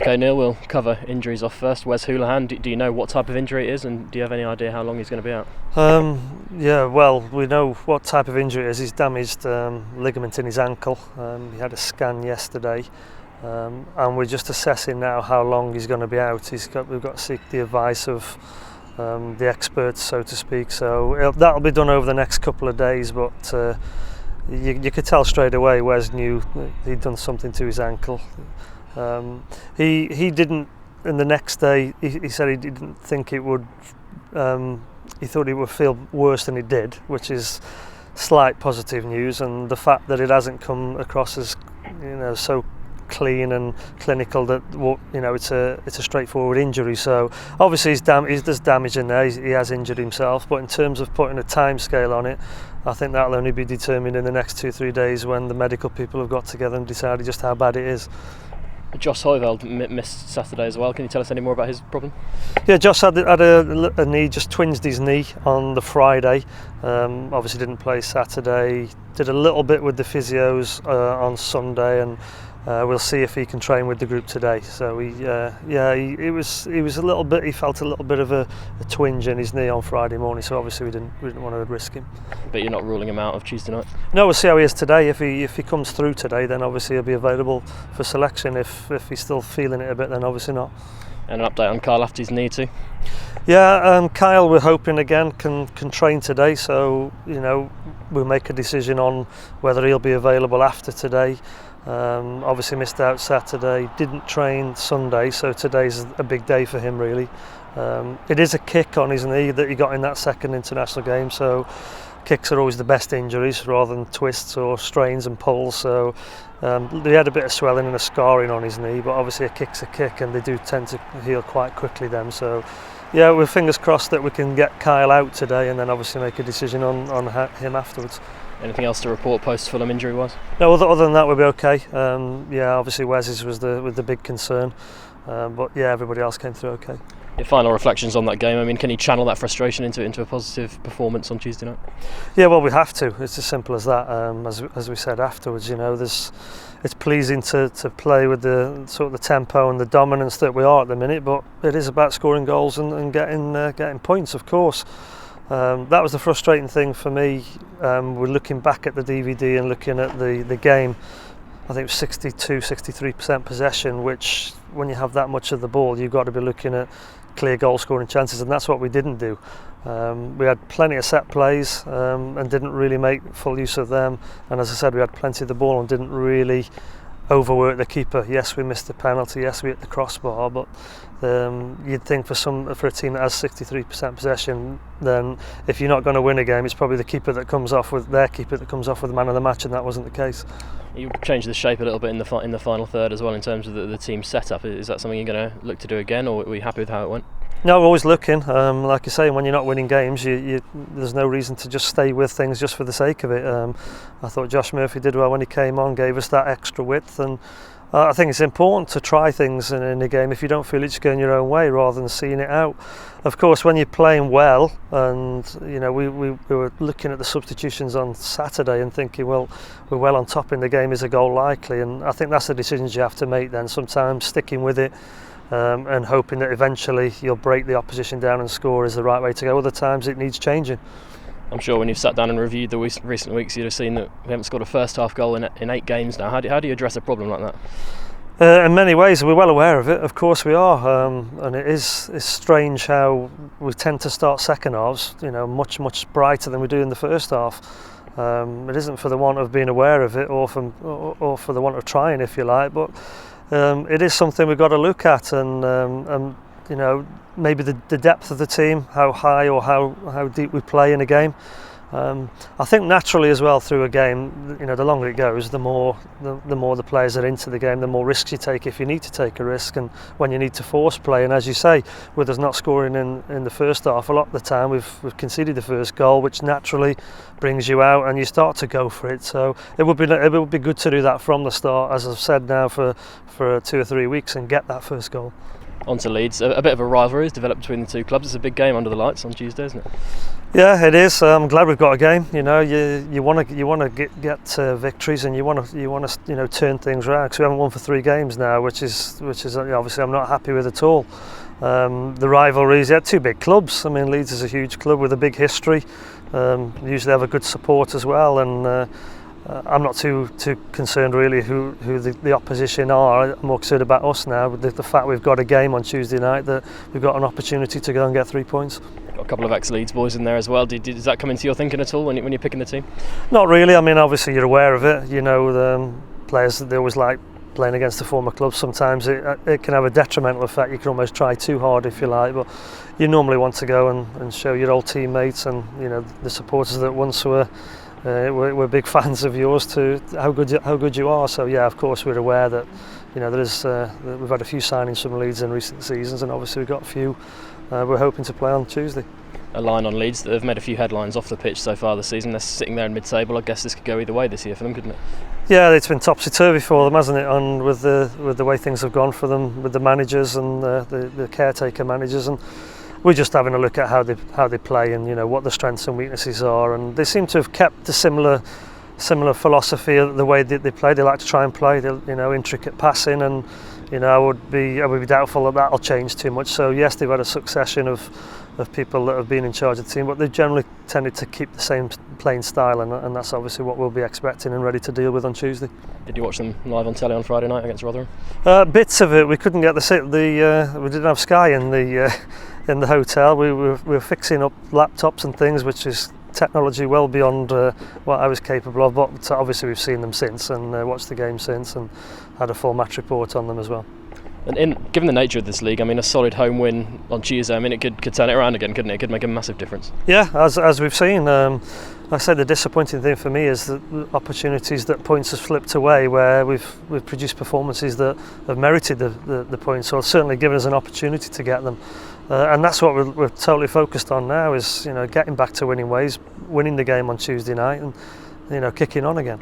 Okay, Neil, we'll cover injuries off first. Wes Hoolahan, do you know what type of injury it is, and do you have any idea how long he's going to be out? Yeah, well, we know what type of injury it is. He's damaged ligament in his ankle. He had a scan yesterday, and we're just assessing now how long he's going to be out. We've got to seek the advice of the experts, so to speak. So that'll be done over the next couple of days, but you could tell straight away Wes knew he'd done something to his ankle. He didn't, and the next day he said he didn't think it would, he thought it would feel worse than it did, which is slight positive news, and the fact that it hasn't come across as so clean and clinical that it's a straightforward injury. So obviously there's damage in there, he has injured himself, but in terms of putting a time scale on it, I think that'll only be determined in the next 2-3 days when the medical people have got together and decided just how bad it is. Josh Hooiveld missed Saturday as well. Can you tell us any more about his problem? Yeah, Josh had a knee, just twinged his knee on the Friday. Obviously didn't play Saturday. Did a little bit with the physios on Sunday, and we'll see if he can train with the group today. So he was a little bit. He felt a little bit of a twinge in his knee on Friday morning. So obviously we didn't want to risk him. But you're not ruling him out of Tuesday night? No, we'll see how he is today. If he comes through today, then obviously he'll be available for selection. If he's still feeling it a bit, then obviously not. And an update on Kyle after his knee too? Yeah, Kyle, we're hoping again can train today. So we'll make a decision on whether he'll be available after today. Obviously missed out Saturday, didn't train Sunday, so today's a big day for him really. It is a kick on his knee that he got in that second international game, so kicks are always the best injuries rather than twists or strains and pulls. So he had a bit of swelling and a scarring on his knee, but obviously a kick's a kick and they do tend to heal quite quickly then. So yeah, we're fingers crossed that we can get Kyle out today and then obviously make a decision on him afterwards. Anything else to report post-Fulham injury-wise? No, other than that we'll be okay. Obviously Wes's was the big concern, but yeah, everybody else came through okay. Your final reflections on that game. I mean, can you channel that frustration into a positive performance on Tuesday night? Yeah, well, we have to. It's as simple as that. As we said afterwards, it's pleasing to play with the sort of the tempo and the dominance that we are at the minute, but it is about scoring goals and getting points, of course. That was the frustrating thing for me. We're looking back at the DVD and looking at the game. I think it was 63% possession, which when you have that much of the ball, you've got to be looking at clear goal scoring chances, and that's what we didn't do. We had plenty of set plays and didn't really make full use of them, and as I said, we had plenty of the ball and didn't really overwork the keeper. Yes, we missed the penalty, yes, we hit the crossbar, but you'd think for a team that has 63% possession, then if you're not going to win a game, it's probably their keeper that comes off with the man of the match, and that wasn't the case. You changed the shape a little bit in the final third as well in terms of the team setup. Is that something you're going to look to do again, or were you happy with how it went? No, we're always looking. Like I say, when you're not winning games, there's no reason to just stay with things just for the sake of it. I thought Josh Murphy did well when he came on, gave us that extra width, and I think it's important to try things in a game if you don't feel it's going your own way rather than seeing it out. Of course, when you're playing well, and we were looking at the substitutions on Saturday and thinking, well, we're well on top in the game, is a goal likely? And I think that's the decisions you have to make then, sometimes sticking with it and hoping that eventually you'll break the opposition down and score is the right way to go. Other times it needs changing. I'm sure when you've sat down and reviewed the recent weeks, you'd have seen that we haven't scored a first half goal in 8 games now. How do you address a problem like that? In many ways, we're well aware of it. Of course we are, and it's strange how we tend to start second halves, much brighter than we do in the first half. It isn't for the want of being aware of it, or for the want of trying, if you like, but it is something we've got to look at, and maybe the depth of the team, how high or how deep we play in a game. I think naturally as well through a game, the longer it goes, the more the players are into the game, the more risks you take if you need to take a risk, and when you need to force play. And as you say, with us not scoring in the first half, a lot of the time we've conceded the first goal, which naturally brings you out and you start to go for it. So it would be good to do that from the start, as I've said now for 2 or 3 weeks, and get that first goal. On to Leeds. A bit of a rivalry has developed between the two clubs. It's a big game under the lights on Tuesday, isn't it? Yeah, it is. I'm glad we've got a game. You know, you want to get victories, and you want to turn things around, because we haven't won for 3 games now, which is obviously I'm not happy with at all. The rivalries, yeah, 2 big clubs. I mean, Leeds is a huge club with a big history. Usually have a good support as well, and I'm not too concerned really who the opposition are. I'm more concerned about us now, with the fact we've got a game on Tuesday night, that we've got an opportunity to go and get 3 points. Got a couple of ex-Leeds boys in there as well. Does that come into your thinking at all when you're picking the team? Not really. I mean, obviously you're aware of it. You know, the players, they always like playing against the former clubs. Sometimes it can have a detrimental effect. You can almost try too hard, if you like, but you normally want to go and show your old teammates and, you know, the supporters that once were we're big fans of yours, to how good you are. So yeah, of course we're aware that, you know, we've had a few signings from Leeds in recent seasons, and obviously we've got a few we're hoping to play on Tuesday. A line on Leeds that have made a few headlines off the pitch so far this season. They're sitting there in mid-table. I guess this could go either way this year for them, couldn't it? Yeah, it's been topsy-turvy for them, hasn't it? And with the way things have gone for them, with the managers and the caretaker managers, and we're just having a look at how they play, and, you know, what the strengths and weaknesses are. And they seem to have kept a similar philosophy of the way that they play. They like to try and play, you know, intricate passing, and, you know, I would be doubtful that that'll change too much. So yes, they've had a succession of people that have been in charge of the team, but they've generally tended to keep the same playing style, and that's obviously what we'll be expecting and ready to deal with on Tuesday. Did you watch them live on telly on Friday night against Rotherham? Bits of it. We couldn't get we didn't have Sky in the hotel. We were fixing up laptops and things, which is technology well beyond what I was capable of, but obviously we've seen them since, and watched the game since, and had a full match report on them as well. And given the nature of this league, I mean, a solid home win on Tuesday, I mean, it could turn it around again, couldn't it? It could make a massive difference. Yeah, as we've seen. I said the disappointing thing for me is that the opportunities that points has flipped away, where we've produced performances that have merited the points, or certainly given us an opportunity to get them. And that's what we're totally focused on now, is, you know, getting back to winning ways, winning the game on Tuesday night, and, you know, kicking on again.